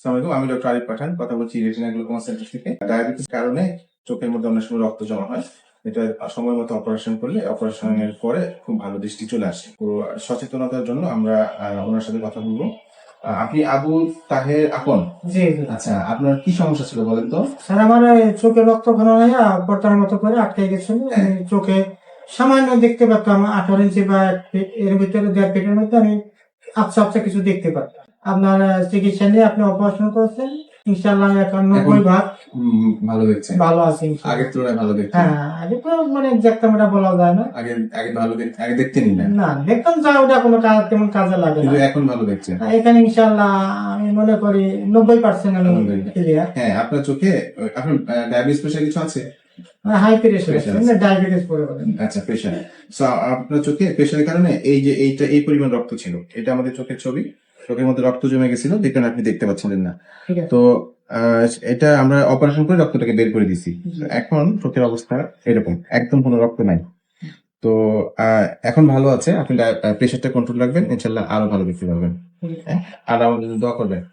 আসসালামু আলাইকুম, আমি ডক্টর আরিফ পাঠান কথা বলছি রেটিনা গ্লুকোমা সেন্টার থেকে। ডায়াবেটিস কারণে চোখের মধ্যে অনেক সময় রক্ত জমা হয়। এটা সময় মতো অপারেশন করলে অপারেশনের পরে খুব ভালো দৃষ্টি চলে আসে। তো সচেতনতার জন্য আমরা ওনার সাথে কথা বলবো। আপনি আবু তাহের আপন? জি জি। আচ্ছা, আপনার কি সমস্যা ছিল বলেন তো? স্যার আমার চোখে রক্ত ঘন হয়ে পর্দার মতো করে আটকে গেছিল। আমি চোখে সামান্য দেখতে পারতাম 18 ইঞ্চি বা 1 ফিট, এর ভিতরে 1.5 ফিটের মধ্যে আমি আবছা আবছা কিছু দেখতে পারতাম। আপনার চিকিৎসা নিয়ে আপনি অপারেশন করেছেন, ইনশাল্লাহ আমি এখন 90 ভাগ ভালো দেখছেন? ভালো আছি ইনশাল্লাহ। আগের তুলনায় ভালো দেখছেন? হ্যাঁ, আগে তো মানে এক্সাক্ট আমরা বলা যায় না। আগে আগে ভালো আগে দেখতেনই না, না দেখতাম যা ওটা কোনো তেমন কাজে লাগে না, কিন্তু এখন ভালো দেখছেন। এখানে ইনশাল্লাহ আমি মনে করি 90% আমি ক্লিয়ার। হ্যাঁ, আপনার চোখে আপনার ডায়াবেটিস প্রেশার কিছু আছে? হাই প্রেশার Pressure আছে, আছে। ডায়াবেটিস পরে বলেন। আচ্ছা, প্রেশার। সো আপনার চোখে প্রেশারের কারণে এই পরিমাণ রক্ত ছিল। এটা আমাদের চোখের ছবি। চোখের মধ্যে রক্ত জমে গেছিল, যে কারণে আপনি দেখতে পাচ্ছিলেন না। ঠিক আছে। তো এটা আমরা অপারেশন করে রক্তটাকে বের করে দিছি। এখন চোখের অবস্থা এরকম, একদম কোনো রক্ত নাই। তো এখন ভালো আছে। আপনি প্রেশারটা কন্ট্রোল রাখবেন, ইনশাল্লাহ আরো ভালো দেখতে পারবেন। ঠিক আছে। হ্যাঁ? আর আমাদের জন্য দোয়া করবেন।